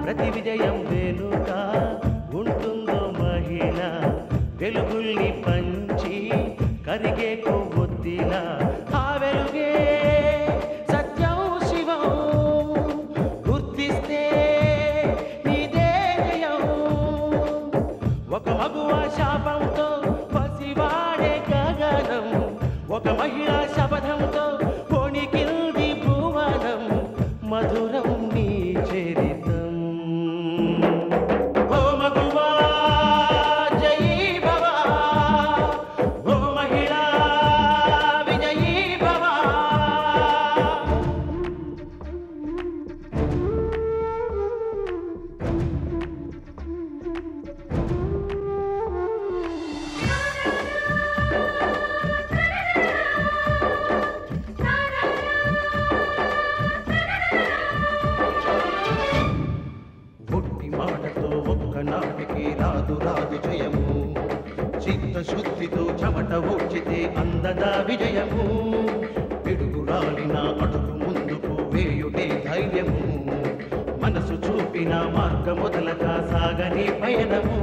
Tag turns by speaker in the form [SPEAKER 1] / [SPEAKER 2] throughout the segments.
[SPEAKER 1] ప్రతి విజయం వెనుక ఉంటుందో మహిళ వెలుగుల్ని పంచి కరిగే కొవ్వొత్తిలా ఆ వెలుగే సత్యం శివం గుర్తిస్తే నీదే జయం ఒక మగువ శాపంతో పసివాడే గగనం ఒక మహిళా శపథంతో కొణికిల్ది భువనం మధురం నీ చరితం ఓ మగువా జయీ భవ ఓ మహిళా విజయీ భవ ఒట్టి మాటతో ఒక్కనాటికి రాదు రాదు జయము చిత్తశుద్ధితో చెమట ఓడ్చితే అందదా విజయము పిడుగు రాలిన అడుగు ముందుకు వేయుటే ధైర్యము మనసు చూపిన మార్గ మొదలగా సాగని పయనము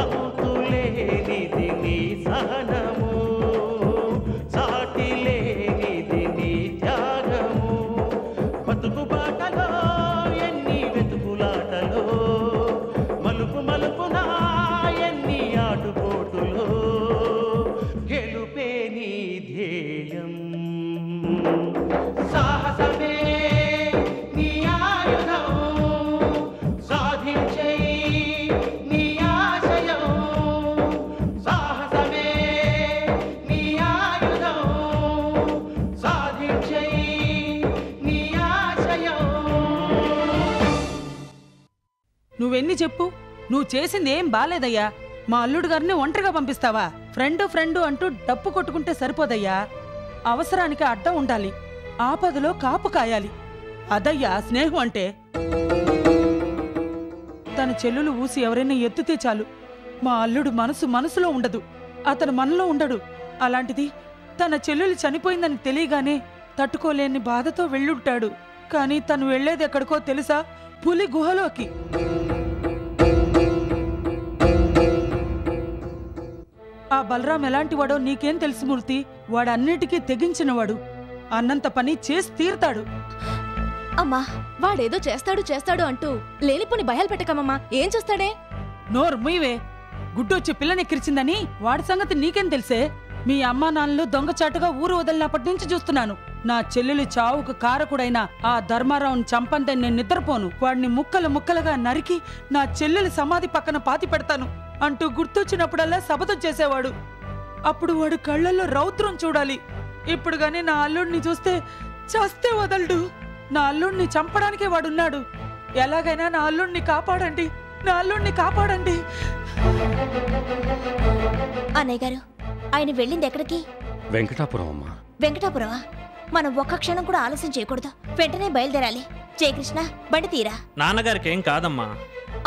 [SPEAKER 1] అంతులేనిది నీ సహనము సాటి లేనిది నీ త్యాగము బతుకు బాటలో ఎన్ని వెతుకులాటలో మలుపు మలుపున ఎన్ని ఆటుపోటులో గెలుపే నీ ధ్యేయం సాహసమే నీ ఆయుధం సాధించే నీ ఆశయం సాహసమే నీ ఆయుధం సాధించే నీ ఆశయం
[SPEAKER 2] నువ్వెన్ని చెప్పు, నువ్వు చేసింది ఏం బాలేదయ్యా. మా అల్లుడు గారిని ఒంటరిగా పంపిస్తావా? ఫ్రెండు ఫ్రెండు అంటూ డప్పు కొట్టుకుంటే సరిపోదయ్యా. అవసరానికి అడ్డం ఉండాలి, ఆపదలో కాపు కాయాలి. అదయ్యా స్నేహం అంటే. తన చెల్లులు ఊసి ఎవరైనా ఎత్తితే చాలు, మా అల్లుడు మనసులో ఉండదు, అతను మనలో ఉండడు. అలాంటిది తన చెల్లులు చనిపోయిందని తెలియగానే తట్టుకోలేని బాధతో వెళ్ళుంటాడు. కానీ తను వెళ్లేది ఎక్కడికో తెలుసా? పులి గుహలోకి. ఆ బలరాం ఎలాంటివాడో నీకేం తెలుసు మూర్తి? వాడన్నిటికీ తెగించినవాడు. అన్నంత పని చేసి తీరుతాడు.
[SPEAKER 3] అమ్మా, వాడేదో చేస్తాడు అంటూ లేనిపోని భయాలు పెట్టకమ్మా. ఏం చేస్తాడే?
[SPEAKER 2] నోరు ముయ్యవే. గుడ్డొచ్చి పిల్లనెక్కిరిచిందని వాడి సంగతి నీకేం తెలుసే? మీ అమ్మా నాన్నలు దొంగచాటుగా ఊరు వదిలినప్పటి నుంచి చూస్తున్నాను. నా చెల్లెలి చావుకు కారకుడైన ఆ ధర్మారావుని చంపంతే నేను నిద్రపోను. వాడిని ముక్కలుగా నరికి నా చెల్లెలి సమాధి పక్కన పాతి పెడతాను అంటూ గుర్తొచ్చినప్పుడల్లా శపథం చేసేవాడు. అప్పుడు వాడు కళ్ళల్లో రౌద్రం చూడాలి. ఇప్పుడు గాని నా అల్లుడిని చూస్తే చస్తే వదలడు. నా అల్లుడిని చంపడానికే వాడున్నాడు. ఎలాగైనా నా అల్లుడిని కాపాడండి, నా అల్లుడిని కాపాడండి.
[SPEAKER 4] అన్నయ్య గారు, ఆయన వెళ్ళింది ఎక్కడికి?
[SPEAKER 5] వెంకటాపురం అమ్మా.
[SPEAKER 4] వెంకటాపురమా? మనం ఒక్క క్షణం కూడా ఆలస్యం చేయకూడదు. వెంటనే బయలుదేరాలి. జయకృష్ణ, బండి తీరా.
[SPEAKER 6] నాన్నగారికి ఏం కాదమ్మా.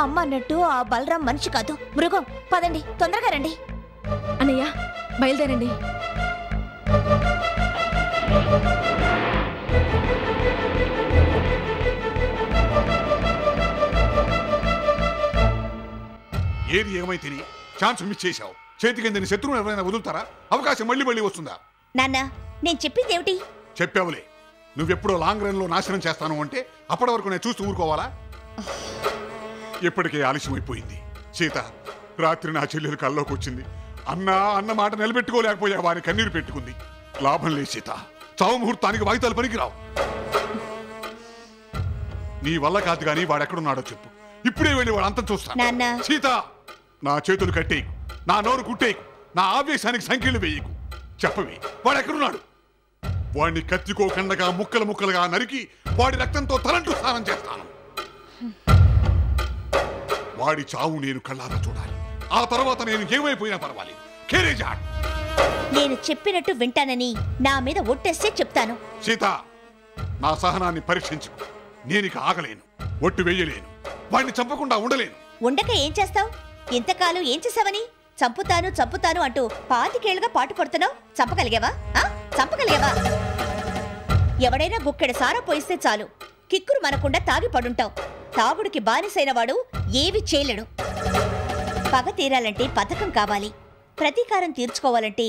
[SPEAKER 4] అమ్మ అన్నట్టు ఆ బలరాం మనిషి కాదు, మృగం. పదండి, తొందరగా రండి.
[SPEAKER 3] అన్నయ్య, బయలుదేరండి.
[SPEAKER 7] ఏది ఏమైతే ఛాన్స్ మిస్ చేశావు. చేతికిందని శత్రువుని ఎవరైనా వదులుతారా? అవకాశం మళ్ళీ వస్తుందా?
[SPEAKER 4] నాన్న, నేను చెప్పింది ఏమిటి?
[SPEAKER 7] చెప్పావులే. నువ్వెప్పుడో లాంగ్ రన్ లో నాశనం చేస్తాను అంటే అప్పటి వరకు నేను చూస్తూ ఊరుకోవాలా? ఎప్పటికే ఆలస్యమైపోయింది. సీత, రాత్రి నా చెల్లెలు కల్లోకి వచ్చింది. అన్న మాట నిలబెట్టుకోలేకపోయావా అని కన్నీరు పెట్టుకుంది. లాభం లేదు సీత. చావు ముహూర్తానికి వాయిదాలు పనికిరావు. నీ వల్ల కాదు గాని వాడెక్కడున్నాడో చెప్పు. ఇప్పుడే వెళ్ళి వాడు అంతం చూస్తా. సీత, నా చేతులు కట్టేయకు, నా నోరు కుట్టేయకు, నా ఆవేశానికి సంఖ్యలు వేయకు. చెప్పవి, వాడెక్కడున్నాడు? వాడిని కత్తికోకండగా ముక్కలుగా నరికి వాడి రక్తంతో తలంటూ స్నానం చేస్తాను. వాడి చావు నేను కళ్ళారా చూడాలి. ఆ తర్వాత నేను ఏమైపోయినా పర్వాలేదు.
[SPEAKER 4] నేను చెప్పినట్టు వింటానని నా మీద ఒట్టేస్తే చెప్తాను.
[SPEAKER 7] సీత, నా సహనాన్ని పరీక్షించుకు. నేనిక ఆగలేను, ఒట్టు వేయలేను. వాడిని చంపకుండా ఉండలేను.
[SPEAKER 4] ఉండక ఏం చేస్తావు? ఇంతకాలం ఏం చేసావని? చంపుతాను అంటూ 25 ఏళ్లుగా పాటు పడుతున్నావు. చంపగలిగావా? ఎవడైనా గుక్కెడు సారా పోయిస్తే చాలు, కిక్కురు మనకుండా తాగి పడుంటావు. తాగుడికి బానిసైన వాడు ఏవి చేయలేడు. పగ తీరాలంటే పథకం కావాలి, ప్రతీకారం తీర్చుకోవాలంటే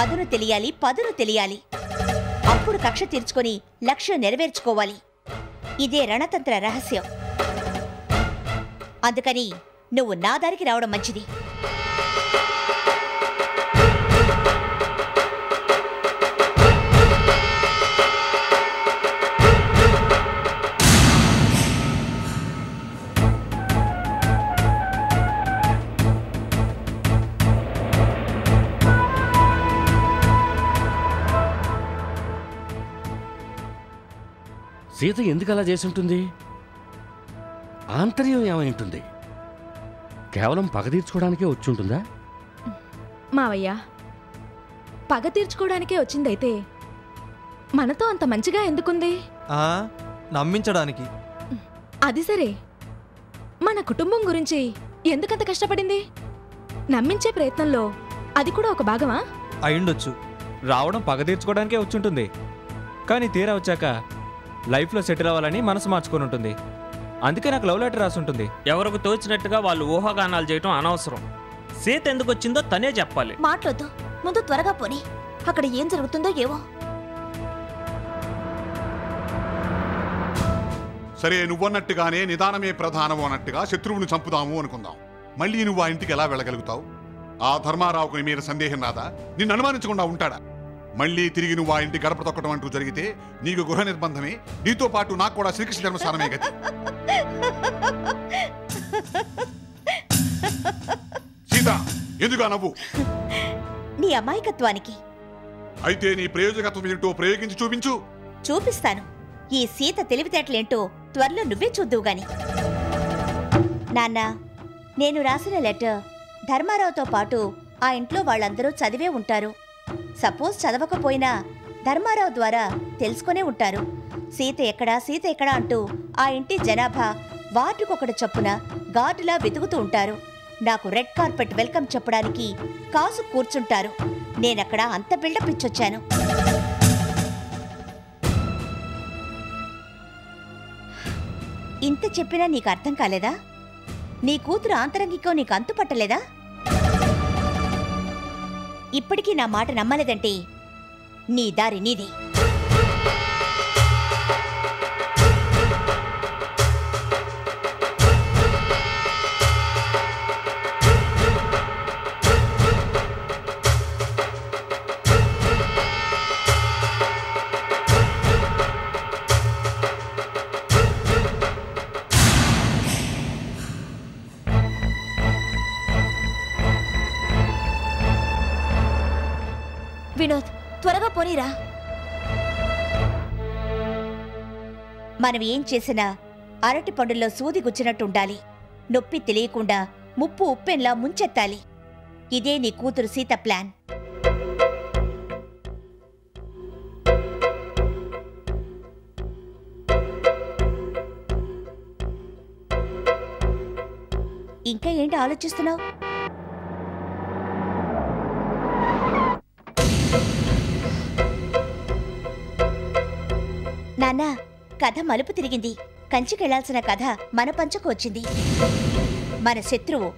[SPEAKER 4] అదును తెలియాలి, పదును తెలియాలి. అప్పుడు కక్ష తీర్చుకొని లక్ష్యం నెరవేర్చుకోవాలి. ఇదే రణతంత్ర రహస్యం. అందుకని నువ్వు నా దారికి రావడం మంచిది.
[SPEAKER 5] సీత ఎందుకు అలా చేసి ఉంటుంది? ఆంతర్యం ఏమై ఉంటుంది? కేవలం పగ తీర్చుకోవడానికే వచ్చి ఉంటుందా?
[SPEAKER 3] మావయ్య, పగ తీర్చుకోవడానికే వచ్చిందైతే మనతో అంత మంచిగా ఎందుకుంది?
[SPEAKER 6] నమ్మించడానికి.
[SPEAKER 3] అది సరే, మన కుటుంబం గురించి ఎందుకంత కష్టపడింది? నమ్మించే ప్రయత్నంలో అది కూడా ఒక భాగమా?
[SPEAKER 6] అయిండొచ్చు. రావడం పగ తీర్చుకోవడానికే వచ్చుంటుంది, కానీ తీరా వచ్చాక లైఫ్లో సెటిల్ అవ్వాలని మనసు మార్చుకొని ఉంటుంది. అందుకే నాకు లవ్ లెటర్ రాసి ఉంటుంది.
[SPEAKER 8] ఎవరికి తోచినట్టుగా వాళ్ళు ఊహాగానాలు చేయటం అనవసరం. సీత ఎందుకు వచ్చిందో తనే చెప్పాలి.
[SPEAKER 4] మాట్లాడొద్దు, ముందు త్వరగా పోనీ. అక్కడ ఏం జరుగుతుందో ఏవో.
[SPEAKER 7] సరే, నువ్వన్నట్టుగానే నిదానమే ప్రధానము అన్నట్టుగా శత్రువుని చంపుదాము అనుకుందాం. మళ్ళీ నువ్వు ఆ ఇంటికి ఎలా వెళ్ళగలుగుతావు? ఆ ధర్మారావుకు నీ మీద సందేహం రాదా? నిన్ను అనుమానించకుండా ఉంటాడా? మళ్ళీ తిరిగి నువ్వు ఆ ఇంటి గడప తొక్కడం అంటూ జరిగితే నీకు గృహ నిర్బంధమే, నీతో పాటు నాకు కూడా శ్రీకృష్ణ జన్మస్థానమే గతి. సీత, ఎందుగా నవ్వు?
[SPEAKER 4] నీ అమాయకత్వానికి.
[SPEAKER 7] అయితే నీ ప్రయోజకత్వం ఏంటో ప్రయోగించి చూపించు.
[SPEAKER 4] చూపిస్తాను. ఈ సీత తెలివితేటలేంటో త్వరలో నువ్వే చూద్దువు గాని. నాన్న, నేను రాసిన లెటర్ ధర్మారావుతో పాటు ఆ ఇంట్లో వాళ్ళందరూ చదివే ఉంటారు. సపోజ్ చదవకపోయినా ధర్మారావు ద్వారా తెలుసుకునే ఉంటారు. సీత ఎక్కడా, సీత ఎక్కడా అంటూ ఆ ఇంటి జనాభా వార్డుకొకడు చొప్పున గార్డులా వెతుకుతూ ఉంటారు. నాకు రెడ్ కార్పెట్ వెల్కమ్ చెప్పడానికి కాసు కూర్చుంటారు. నేనక్కడ అంత బిల్డప్ ఇచ్చొచ్చాను. ఇంత చెప్పినా నీకు అర్థం కాలేదా? నీ కూతురు ఆంతరంగికో నీకు అంతుపట్టలేదా? ఇప్పటికీ నా మాట నమ్మలేదంటే నీ దారి నీది. వినోద్, త్వరగా పోనీరా. మనం ఏం చేసినా అరటి పండుల్లో సూది గుచ్చినట్టుండాలి. నొప్పి తెలియకుండా ముప్పు ఉప్పెన్లా ముంచెత్తాలి. ఇదే నీ కూతురు సీత ప్లాన్. ఇంకా ఏంటి ఆలోచిస్తున్నావు? నాన్న, కథ మలుపు తిరిగింది. కంచికెళ్లాల్సిన కథ మన పంచకు వచ్చింది. మన శత్రువు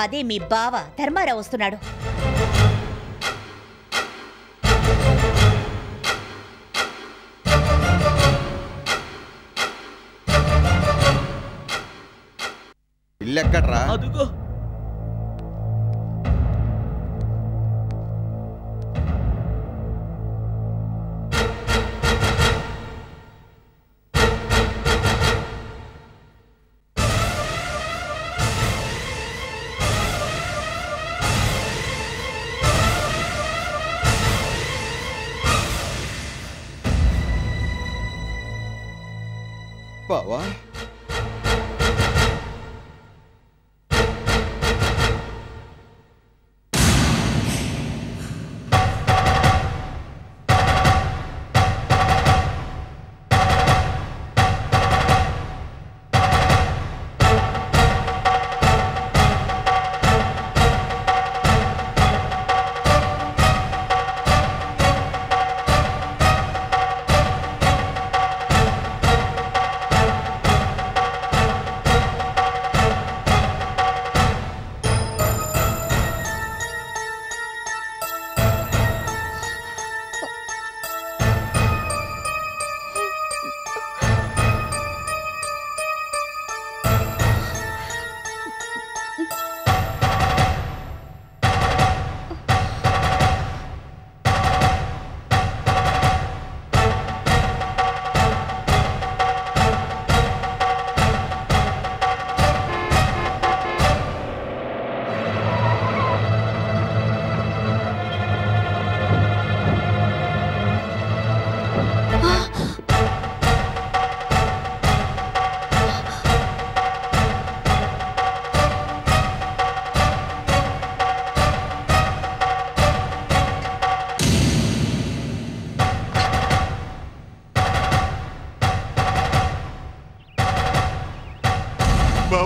[SPEAKER 4] అదే మీ బావ ధర్మారావు వస్తున్నాడు.
[SPEAKER 9] ఇల్లెక్కడ్రా?
[SPEAKER 8] అదుగో.
[SPEAKER 9] బావా,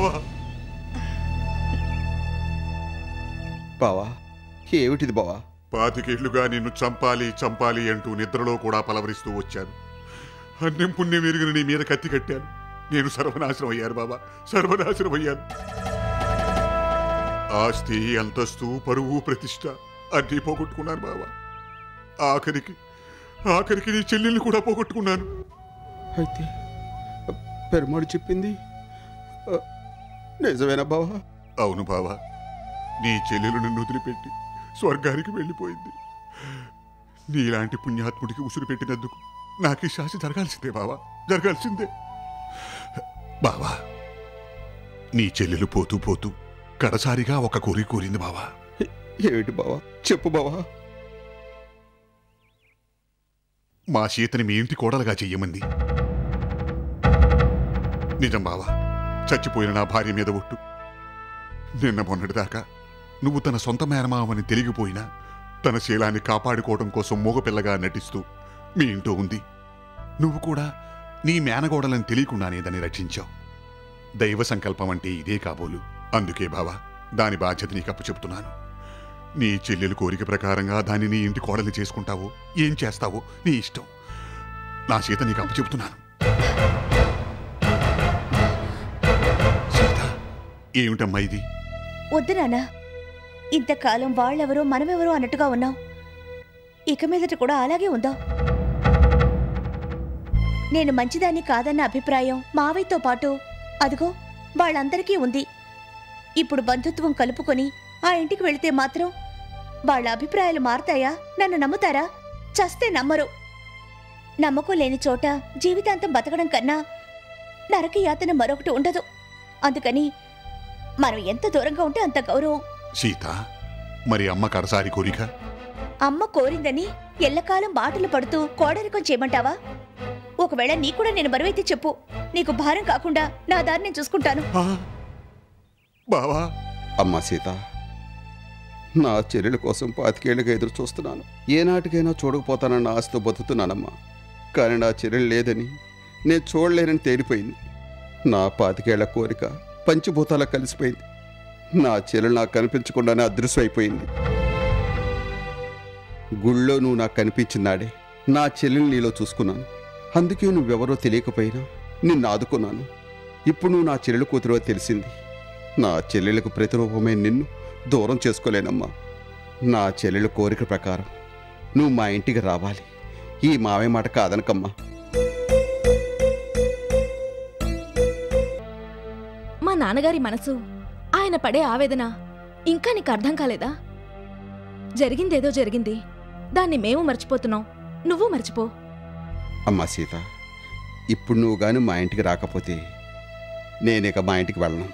[SPEAKER 7] బావా
[SPEAKER 9] బావా ఏమిటిది బావా?
[SPEAKER 7] 25 ఏళ్లుగా నిన్ను చంపాలి చంపాలి అంటూ నిద్రలో కూడా పలవరిస్తూ వచ్చాను. అన్నం పుణ్యం ఎరిగిన నీ మీద కత్తి కట్టాను. నేను సర్వనాశనం అయ్యాను బాబా, సర్వనాశనం అయ్యాను. ఆస్తి, అంతస్తు, పరువు, ప్రతిష్ట అన్నీ పోగొట్టుకున్నాను బాబా. ఆఖరికి నీ చెల్లెల్ని కూడా పోగొట్టుకున్నాను.
[SPEAKER 9] అయితే పెరుమాడు చెప్పింది నిజమేనా బావా?
[SPEAKER 7] అవును బావా, నీ చెల్లెలు నన్ను వదిలిపెట్టి స్వర్గానికి వెళ్ళిపోయింది. నీలాంటి పుణ్యాత్ముడికి ఉసురు పెట్టినందుకు నాకు ఈ శాస్తి జరగాల్సిందే బావా, జరగాల్సిందే. బావా, నీ చెల్లెలు పోతూ పోతూ కడసారిగా ఒక కోరిక కోరింది బావా.
[SPEAKER 9] ఏమిటి బావా? చెప్పు బావా.
[SPEAKER 7] మా సీతని మీ ఇంటి కోడలుగా చెయ్యమంది. నిజం బావా, చచ్చిపోయిన నా భార్య మీద ఒట్టు. నిన్న మొన్నటిదాకా నువ్వు తన సొంత మేనమావని తెలిగిపోయినా తన శీలాన్ని కాపాడుకోవడం కోసం మూగపిల్లగా నటిస్తూ మీ ఇంట్లో ఉంది. నువ్వు కూడా నీ మేనగోడలని తెలియకుండానే దాన్ని రక్షించావు. దైవ సంకల్పం అంటే ఇదే కాబోలు. అందుకే బావా, దాని బాధ్యత నీకు అప్పచెప్తున్నాను. నీ చెల్లెలు కోరిక ప్రకారంగా దాన్ని నీ ఇంటి కోడలు చేసుకుంటావో ఏం చేస్తావో నీ ఇష్టం. నా సీత నీకు అప్పచెప్తున్నాను. సీత, ఏమిటమ్మా ఇది?
[SPEAKER 4] వద్దు నాన్న, ఇంతకాలం వాళ్ళెవరో మనమెవరో అన్నట్టుగా ఉన్నాం. ఇక మీదట కూడా అలాగే ఉందాం. నేను మంచిదాన్ని కాదన్న అభిప్రాయం మావయ్యతో పాటు అదిగో వాళ్ళందరికీ ఉంది. ఇప్పుడు బంధుత్వం కలుపుకొని ఆ ఇంటికి వెళితే మాత్రం వాళ్ళ అభిప్రాయాలు మారతాయా? నన్ను నమ్ముతారా? చస్తే నమ్మరు. నమ్మకం లేని చోట జీవితాంతం బతకడం కన్నా నరక యాతన మరొకటి ఉండదు. అందుకని మనం ఎంత దూరంగా ఉంటే అంత గౌరవం.
[SPEAKER 7] సీత, మరి అమ్మ కడసారి కోరిక?
[SPEAKER 4] అమ్మ కోరిందని ఎల్లకాలం బాటలు పడుతూ కోడరికం చేయమంటావా? ఒకవేళ నీ కూడా నేను బరువైతే చెప్పు, నీకు భారం కాకుండా నా దారి నేను చూసుకుంటాను.
[SPEAKER 7] బావా.
[SPEAKER 9] అమ్మా సీత, నా చెల్లెల కోసం 25 ఏళ్ళుగా ఎదురు చూస్తున్నాను. ఏనాటికైనా చూడకపోతానన్న ఆశతో బతుకుతున్నానమ్మా. కానీ నా చెల్లెలు లేదని, నేను చూడలేనని తేలిపోయింది. నా 25 ఏళ్ల కోరిక పంచభూతాలా కలిసిపోయింది. నా చెల్లెలు నాకు కనిపించకుండానే అదృశ్యం అయిపోయింది. గుళ్ళో నువ్వు నాకు కనిపించినాడే నా చెల్లెలు నీలో చూసుకున్నాను. అందుకే నువ్వెవరో తెలియకపోయినా నిన్ను ఆదుకున్నాను. ఇప్పుడు నువ్వు నా చెల్లెలు కూతురో తెలిసింది. నా చెల్లెలకు ప్రతిరూపమే నిన్ను దూరం చేసుకోలేనమ్మా. నా చెల్లెల కోరిక ప్రకారం నువ్వు మా ఇంటికి రావాలి. ఈ మావే మాట కాదనకమ్మా.
[SPEAKER 3] మా నాన్నగారి మనసు, ఆయన పడే ఆవేదన ఇంకా నీకు అర్థం కాలేదా? జరిగిందేదో జరిగింది. దాన్ని మేము మర్చిపోతున్నాం, నువ్వు మర్చిపో.
[SPEAKER 9] అమ్మా సీత, ఇప్పుడు నువ్వు గాని మా ఇంటికి రాకపోతే నేనిక మా ఇంటికి వెళ్ళను.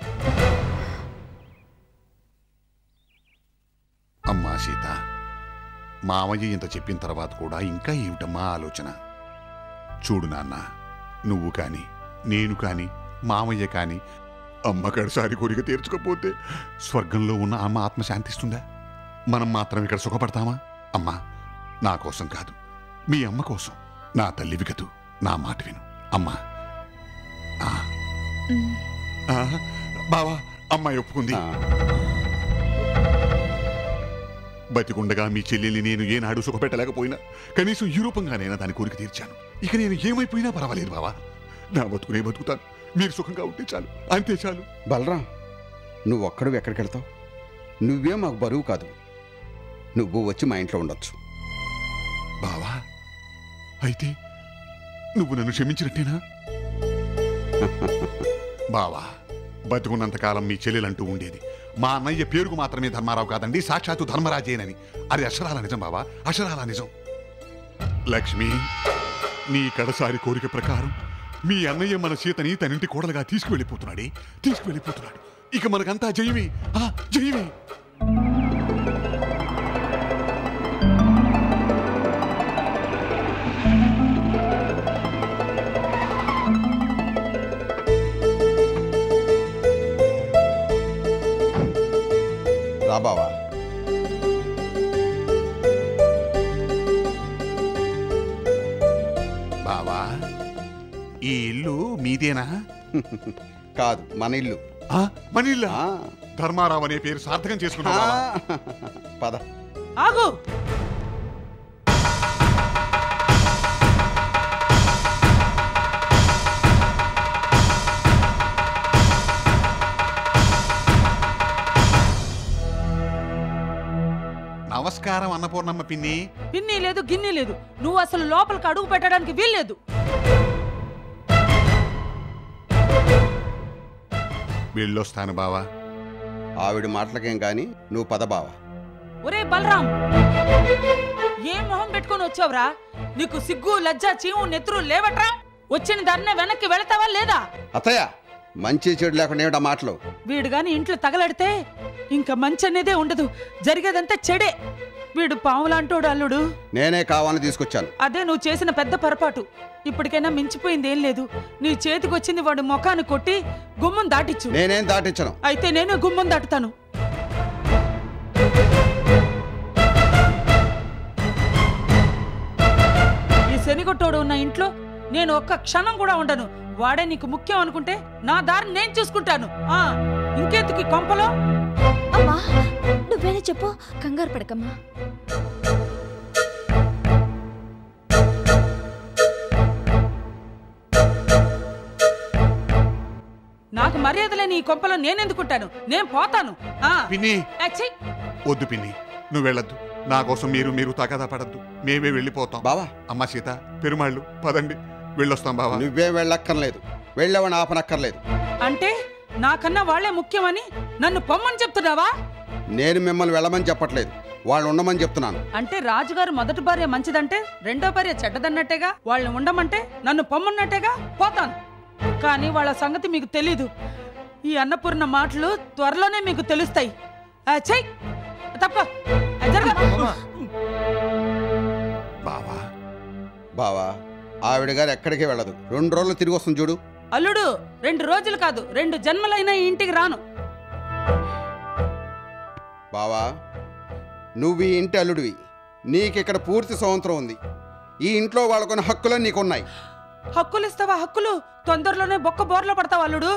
[SPEAKER 7] అమ్మా సీత, మామయ్య ఇంత చెప్పిన తర్వాత కూడా ఇంకా ఏమిటమ్మా ఆలోచన? చూడు నాన్న, నువ్వు కాని నేను కాని మామయ్య కాని అమ్మ కడసారి కోరిక తీర్చుకోపోతే స్వర్గంలో ఉన్న అమ్మ ఆత్మ శాంతిస్తుందా? మనం మాత్రం ఇక్కడ సుఖపడతామా? అమ్మా, నా కోసం కాదు, మీ అమ్మ కోసం. నా తల్లివి కదూ, నా మాట విను అమ్మా. బావా, అమ్మాయి ఒప్పుకుంది. బతికుండగా మీ చెల్లెల్ని నేను ఏనాడు సుఖపెట్టలేకపోయినా కనీసం ఈ రూపంగానైనా దాని కోరిక తీర్చాను. ఇక నేను ఏమైపోయినా పర్వాలేదు బావా, నా బతుకునే బతుకుతాను. మీరు సుఖంగా ఉంటే చాలు, అంతే చాలు.
[SPEAKER 9] బలరాం, నువ్వు ఒక్కడు ఎక్కడికి వెళ్తావు? నువ్వే మాకు బరువు కాదు. నువ్వు వచ్చి మా ఇంట్లో ఉండొచ్చు.
[SPEAKER 7] బావా, అయితే నువ్వు నన్ను క్షమించినట్టేనా? బావా, బతుకున్నంతకాలం మీ చెల్లెలంటూ ఉండేది మా అన్నయ్య పేరుకు మాత్రమే ధర్మారావు కాదండి, సాక్షాత్తు ధర్మరాజేనని. అది అక్షరాల నిజం బావా, అక్షరాల నిజం. లక్ష్మి, నీ కడసారి కోరిక ప్రకారం మీ అన్నయ్య మన సీతని తనింటి కోడలుగా తీసుకువెళ్ళిపోతున్నాడు. ఇక మనకంతా జయమే, జయమే.
[SPEAKER 9] రా బావా.
[SPEAKER 7] బావా, ఈ ఇల్లు మీదేనా?
[SPEAKER 9] కాదు, మన ఇల్లు.
[SPEAKER 7] మనీలా ధర్మారావు అనే పేరు సార్థకం చేసుకున్నావా?
[SPEAKER 9] పద.
[SPEAKER 2] ఆగు.
[SPEAKER 7] నమస్కారం అన్నపూర్ణమ్మ పిన్ని.
[SPEAKER 2] పిన్ని లేదు గిన్ని లేదు, నువ్వు అసలు లోపలికి అడుగు పెట్టడానికి వీల్లేదు.
[SPEAKER 7] వెళ్ళొస్తాను బావా.
[SPEAKER 9] ఆవిడ మాటలకేం గాని నువ్వు పద బావా.
[SPEAKER 2] ఒరే బలరాం, ఏం మొహం పెట్టుకొని వచ్చావురా? నీకు సిగ్గు లజ్జ చీము నెత్తురు లేవట్రా? వచ్చిన దాన్నే వెనక్కి వెళతావా లేదా?
[SPEAKER 9] అత్తయ్య, మంచి చెడు లేకుండా ఏమిటా మాటలు?
[SPEAKER 2] వీడు గాని ఇంట్లో తగలడితే ఇంకా మంచి అనేదే ఉండదు, జరిగేదంతా చెడే. వీడు పావులాంటోడు అల్లుడు.
[SPEAKER 9] నేనే కావాలని తీసుకొచ్చాను.
[SPEAKER 2] అదే నువ్వు చేసిన పెద్ద పొరపాటు. ఇప్పటికైనా మించిపోయింది ఏం లేదు. నీ చేతికి వచ్చింది వాడు ముఖాన్ని కొట్టి గుమ్మం దాటిచ్చు.
[SPEAKER 9] నేనేం దాటించను.
[SPEAKER 2] అయితే నేను గుమ్మం దాటుతాను. ఈ శనిగొట్టోడు ఉన్న ఇంట్లో నేను ఒక్క క్షణం కూడా ఉండను. వాడే నీకు ముఖ్యం అనుకుంటే నా దారిని నేను చూసుకుంటాను. ఇంకెందుకు కొంపలో?
[SPEAKER 3] అమ్మా, నువ్వేనే చెప్పు, కంగారు పడకమ్మా.
[SPEAKER 2] నాకు మర్యాద లేని ఈ కొంపలో నేనెందుకుంటాను? నేను పోతాను.
[SPEAKER 7] పిన్ని వద్దు పిన్ని, నువ్వు వెళ్ళొద్దు. నా కోసం మీరు తగాదా పడద్దు. మేమే వెళ్ళిపోతాం
[SPEAKER 9] బావా.
[SPEAKER 7] అమ్మ సీత, పెరుమాళ్ళు పదండి, వెళ్ళొస్తాం బావా.
[SPEAKER 9] నువ్వే వెళ్ళక్కర్లేదు, వెళ్ళవని ఆపనక్కర్లేదు.
[SPEAKER 2] అంటే నాకన్నా వాళ్లే ముఖ్యమని నన్ను పొమ్మని చెప్తున్నావా?
[SPEAKER 9] నేను మిమ్మల్ని వెళ్ళమని చెప్పట్లేదు, వాళ్ళు ఉండమని చెప్తున్నాను.
[SPEAKER 2] అంటే రాజుగారు మొదటి భార్య మంచిదంటే రెండో భార్య చెడ్డదన్నట్టేగా? వాళ్ళని ఉండమంటే నన్ను పొమ్మన్నట్టేగా? పోతాను. కానీ వాళ్ళ సంగతి మీకు తెలీదు. ఈ అన్నపూర్ణ మాటలు త్వరలోనే మీకు తెలుస్తాయి. చెయ్ తప్ప.
[SPEAKER 7] బావా
[SPEAKER 9] బావా, ఆవిడ గారు ఎక్కడికి వెళ్ళదు. 2 రోజులు తిరిగి వస్తుంది చూడు.
[SPEAKER 2] అల్లుడు, 2 రోజులు కాదు, 2 జన్మలైనా ఈ ఇంటికి రాను.
[SPEAKER 9] బావా, నువ్వు ఈ ఇంటి అల్లుడివి. నీకిక్కడ పూర్తి స్వాతంత్రం ఉంది. ఈ ఇంట్లో వాళ్ళకున్న హక్కులు నీకున్నాయి.
[SPEAKER 2] హక్కులు ఇస్తావా? హక్కులు తొందరలోనే బొక్క బోర్లో పడతావా అల్లుడు?